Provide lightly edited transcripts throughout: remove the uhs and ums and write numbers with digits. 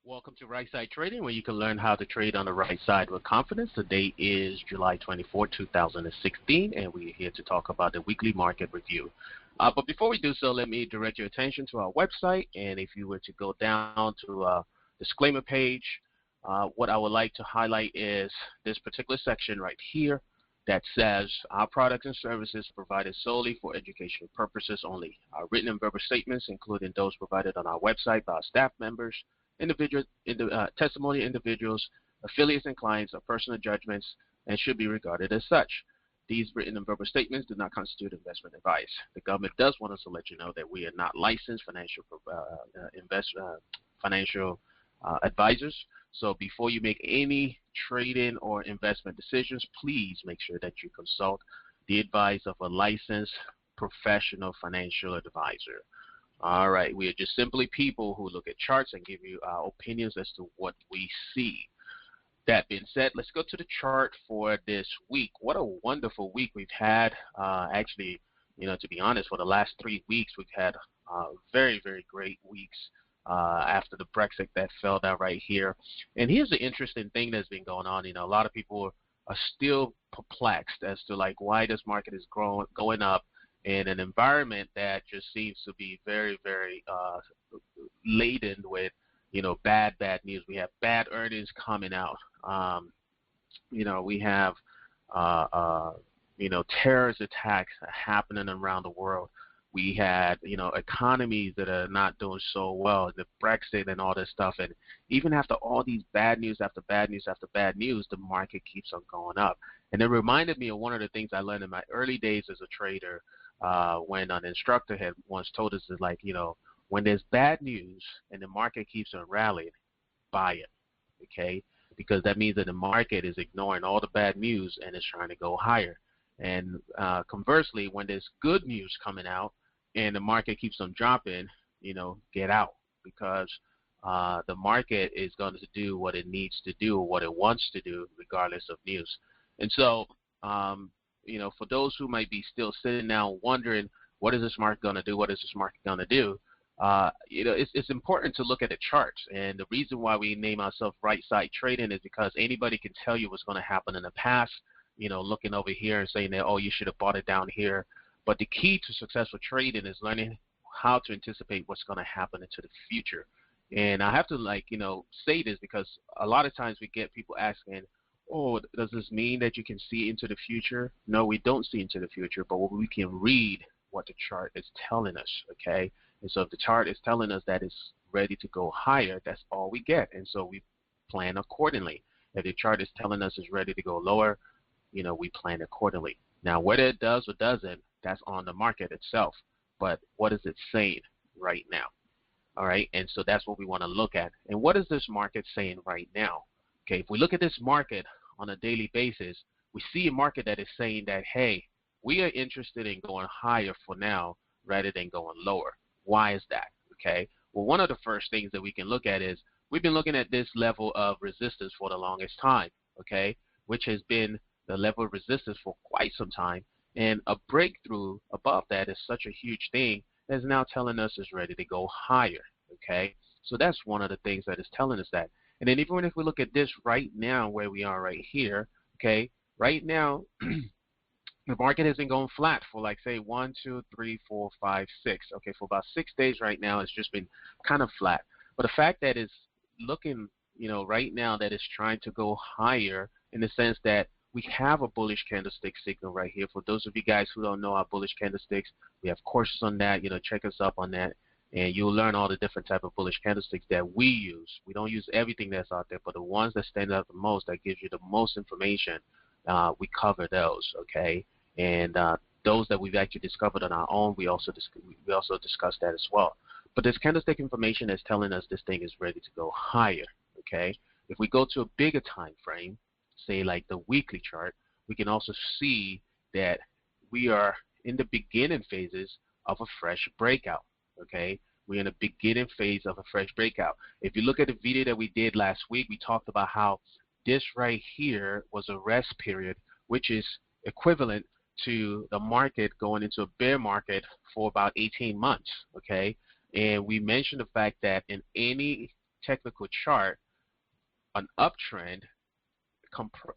Welcome to Right Side Trading, where you can learn how to trade on the right side with confidence. Today is July 24, 2016, and we're here to talk about the weekly market review. But before we do so, let me direct your attention to our website. And if you were to go down to disclaimer page, what I would like to highlight is this particular section right here that says our products and services provided solely for educational purposes only. Our written and verbal statements, including those provided on our website by our staff members, testimony individuals, affiliates, and clients are personal judgments and should be regarded as such. These written and verbal statements do not constitute investment advice. The government does want us to let you know that we are not licensed financial advisors. So before you make any trading or investment decisions, please make sure that you consult the advice of a licensed professional financial advisor. All right, we are just simply people who look at charts and give you our opinions as to what we see. That being said, let's go to the chart for this week. What a wonderful week we've had. Actually, to be honest, for the last 3 weeks, we've had very, very great weeks after the Brexit that fell down right here. And here's the interesting thing that's been going on. A lot of people are still perplexed as to why this market is going up in an environment that just seems to be very, very laden with, bad news. We have bad earnings coming out. We have, terrorist attacks happening around the world. We had, economies that are not doing so well, the Brexit and all this stuff. And even after all these bad news after bad news after bad news, the market keeps on going up. And it reminded me of one of the things I learned in my early days as a trader. When an instructor had once told us is when there's bad news and the market keeps on rallying, buy it, okay? Because that means that the market is ignoring all the bad news and is trying to go higher. And conversely, when there's good news coming out and the market keeps on dropping, get out, because the market is going to do what it needs to do, what it wants to do, regardless of news. And so, for those who might be still sitting now wondering, what is this market going to do? What is this market going to do? It's important to look at the charts. And the reason why we name ourselves Right Side Trading is because anybody can tell you what's going to happen in the past, looking over here and saying that, oh, you should have bought it down here. But the key to successful trading is learning how to anticipate what's going to happen into the future. And I have to say this because a lot of times we get people asking, oh, does this mean that you can see into the future? No, we don't see into the future, but we can read what the chart is telling us, okay? And so if the chart is telling us that it's ready to go higher, that's all we get. And so we plan accordingly. If the chart is telling us it's ready to go lower, we plan accordingly. Now, whether it does or doesn't, that's on the market itself. But what is it saying right now? All right, and so that's what we want to look at. And what is this market saying right now? Okay, if we look at this market on a daily basis, we see a market that is saying that, hey, we are interested in going higher for now rather than going lower. Why is that? Okay, well, one of the first things that we can look at is we've been looking at this level of resistance for the longest time, okay, which has been the level of resistance for quite some time. And a breakthrough above that is such a huge thing that is now telling us it's ready to go higher, okay? So that's one of the things that is telling us that. And then even if we look at this right now, where we are right here, okay, right now, the market has been going flat for say 1, 2, 3, 4, 5, 6. Okay, for about 6 days right now, it's just been kind of flat. But the fact that it's looking, right now that it's trying to go higher in the sense that we have a bullish candlestick signal right here. For those of you guys who don't know our bullish candlesticks, we have courses on that. Check us up on that. And you'll learn all the different type of bullish candlesticks that we use. We don't use everything that's out there, but the ones that stand out the most, that gives you the most information, we cover those, okay? And those that we've actually discovered on our own, we also discuss that as well. But this candlestick information is telling us this thing is ready to go higher, okay? If we go to a bigger time frame, say like the weekly chart, we can also see that we are in the beginning phases of a fresh breakout. Okay, we're in a beginning phase of a fresh breakout. If you look at the video that we did last week, we talked about how this right here was a rest period, which is equivalent to the market going into a bear market for about 18 months. Okay, and we mentioned the fact that in any technical chart, an uptrend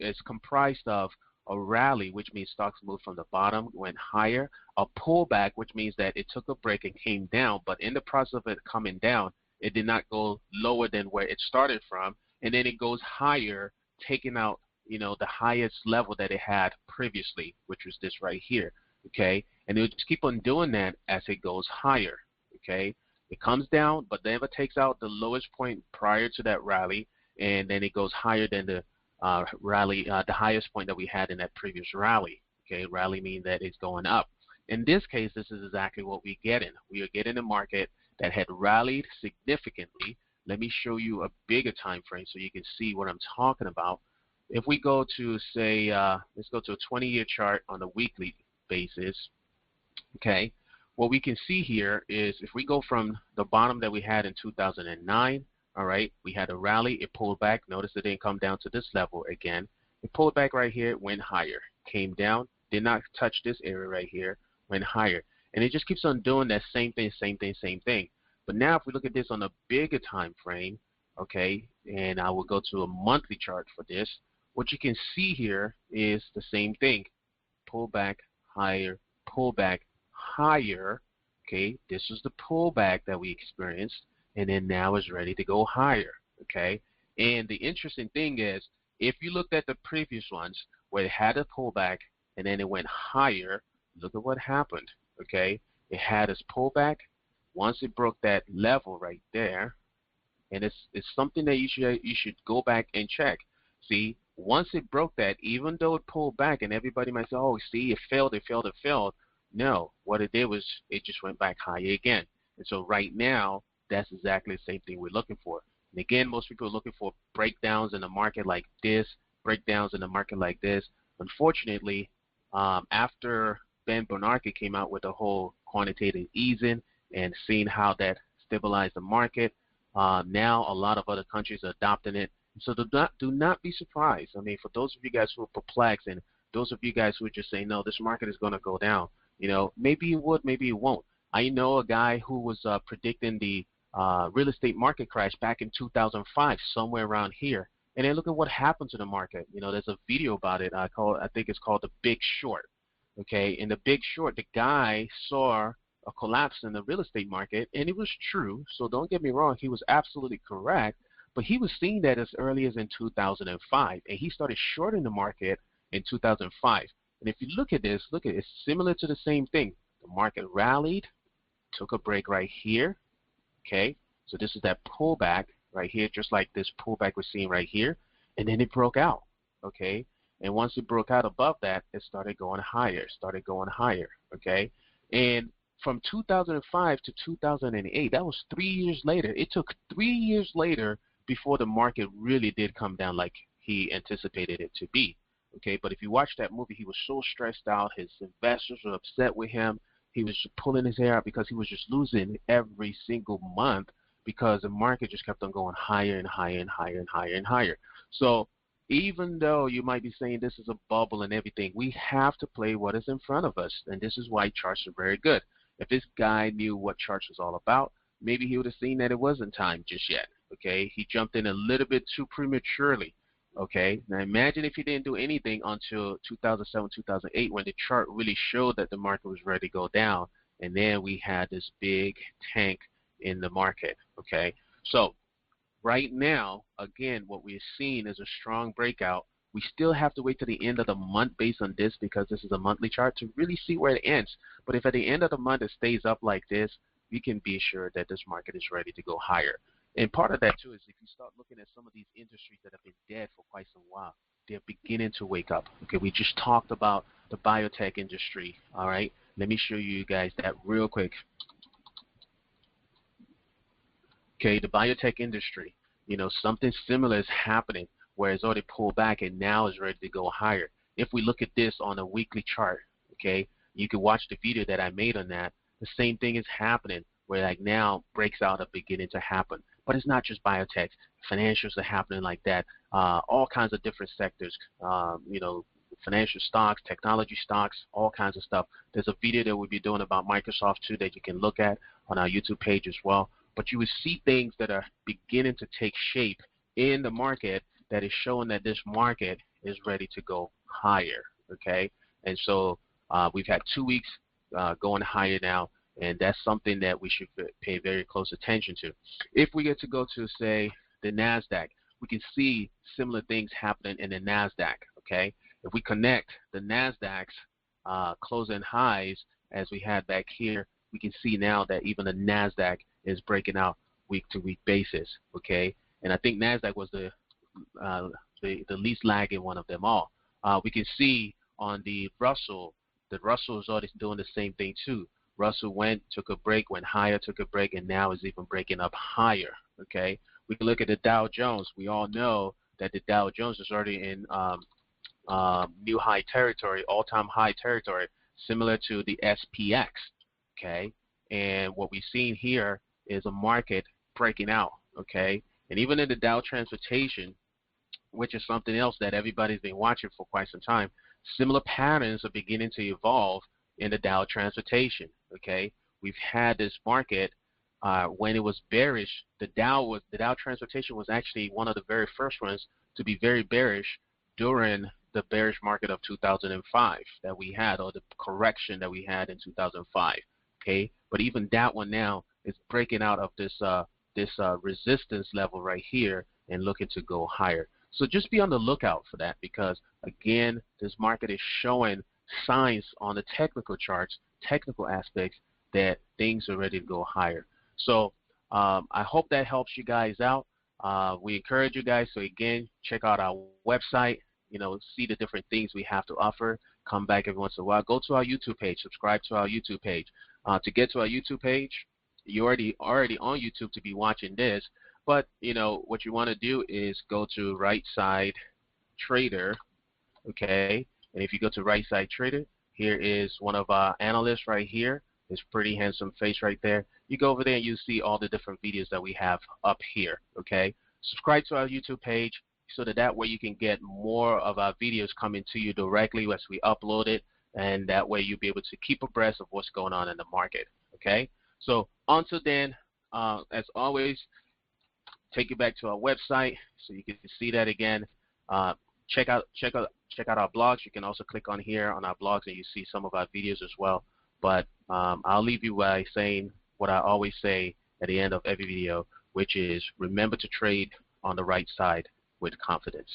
is comprised of a rally, which means stocks moved from the bottom, went higher, a pullback, which means that it took a break and came down, but in the process of it coming down, it did not go lower than where it started from, and then it goes higher, taking out, the highest level that it had previously, which was this right here, okay? And it'll just keep on doing that as it goes higher, okay? It comes down, but never takes out the lowest point prior to that rally, and then it goes higher than the rally, the highest point that we had in that previous rally. Okay, rally means that it's going up. In this case, this is exactly what we're getting. We are getting a market that had rallied significantly. Let me show you a bigger time frame so you can see what I'm talking about. If we go to, say, let's go to a 20-year chart on a weekly basis. Okay, what we can see here is if we go from the bottom that we had in 2009, all right, we had a rally, it pulled back. Notice it didn't come down to this level again. It pulled back right here, went higher, came down, did not touch this area right here, went higher. And it just keeps on doing that same thing, same thing, same thing. But now if we look at this on a bigger time frame, okay, and I will go to a monthly chart for this, what you can see here is the same thing. Pull back, higher, pull back, higher. Okay, this is the pullback that we experienced, and then now it's ready to go higher, okay? And the interesting thing is, if you looked at the previous ones where it had a pullback and then it went higher, look at what happened, okay? It had its pullback. Once it broke that level right there, and it's something that you should go back and check. See, once it broke that, even though it pulled back, and everybody might say, oh, see, it failed, it failed, it failed. No, what it did was it just went back higher again. And so right now, that's exactly the same thing we're looking for. And again, most people are looking for breakdowns in the market like this, breakdowns in the market like this. Unfortunately, after Ben Bernanke came out with the whole quantitative easing and seeing how that stabilized the market, now a lot of other countries are adopting it. So do not be surprised. I mean, for those of you guys who are perplexed and those of you guys who are just saying, no, this market is going to go down, maybe it would, maybe it won't. I know a guy who was predicting the real estate market crash back in 2005, somewhere around here. And then look at what happened to the market. There's a video about it. I think it's called The Big Short. Okay, in The Big Short, the guy saw a collapse in the real estate market, and it was true. So don't get me wrong, he was absolutely correct. But he was seeing that as early as in 2005, and he started shorting the market in 2005. And if you look at this, it's similar to the same thing. The market rallied, took a break right here. Okay, so this is that pullback right here, just like this pullback we're seeing right here, and then it broke out. Okay, and once it broke out above that, it started going higher, okay? And from 2005 to 2008, that was 3 years later. It took 3 years later before the market really did come down like he anticipated it to be, okay? But if you watch that movie, he was so stressed out. His investors were upset with him. He was pulling his hair out because he was just losing every single month because the market just kept on going higher and higher and higher and higher and higher. So even though you might be saying this is a bubble and everything, we have to play what is in front of us, and this is why charts are very good. If this guy knew what charts was all about, maybe he would have seen that it wasn't time just yet, okay? He jumped in a little bit too prematurely, okay? Now imagine if he didn't do anything until 2007, 2008 when the chart really showed that the market was ready to go down, and then we had this big tank in the market, okay? So right now, again, what we're seeing is a strong breakout. We still have to wait to the end of the month based on this because this is a monthly chart to really see where it ends. But if at the end of the month it stays up like this, we can be assured that this market is ready to go higher. And part of that, too, is if you start looking at some of these industries that have been dead for quite some while, they're beginning to wake up. Okay, we just talked about the biotech industry, all right? Let me show you guys that real quick. Okay, the biotech industry, something similar is happening where it's already pulled back and now is ready to go higher. If we look at this on a weekly chart, okay, you can watch the video that I made on that. The same thing is happening where like now breaks out are beginning to happen. But it's not just biotech. Financials are happening like that. All kinds of different sectors, financial stocks, technology stocks, all kinds of stuff. There's a video that we'll be doing about Microsoft too that you can look at on our YouTube page as well. but you would see things that are beginning to take shape in the market that is showing that this market is ready to go higher, okay? And so we've had 2 weeks going higher now, and that's something that we should pay very close attention to. If we get to go to, say, the NASDAQ, we can see similar things happening in the NASDAQ, okay? If we connect the NASDAQ's closing highs as we had back here, we can see now that even the NASDAQ is breaking out week-to-week basis, okay? And I think NASDAQ was the least lagging one of them all. We can see on the Russell is already doing the same thing too. Russell took a break, went higher, took a break, and now is even breaking up higher, okay? We can look at the Dow Jones. We all know that the Dow Jones is already in new high territory, all-time high territory, similar to the SPX, okay? And what we've seen here is a market breaking out, okay? And even in the Dow Transportation, which is something else that everybody's been watching for quite some time, similar patterns are beginning to evolve in the Dow Transportation, okay? We've had this market when it was bearish. The Dow Transportation was actually one of the very first ones to be very bearish during the bearish market of 2005 that we had, or the correction that we had in 2005, okay? But even that one now is breaking out of this resistance level right here and looking to go higher. So just be on the lookout for that, because again, this market is showing signs on the technical charts, technical aspects, that things are ready to go higher. So I hope that helps you guys out. We encourage you guys to, again, check out our website, see the different things we have to offer. Come back every once in a while. Go to our YouTube page, subscribe to our YouTube page. To get to our YouTube page, you're already on YouTube to be watching this, but what you want to do is go to Right Side Trader, okay? And if you go to Right Side Trader, here is one of our analysts right here. His pretty handsome face right there. You go over there and you see all the different videos that we have up here, okay? Subscribe to our YouTube page so that way you can get more of our videos coming to you directly as we upload it, and that way you'll be able to keep abreast of what's going on in the market, okay? So until then, as always, take you back to our website so you can see that again. Check out our blogs. You can also click on here on our blogs and you see some of our videos as well. But I'll leave you by saying what I always say at the end of every video, which is remember to trade on the right side with confidence.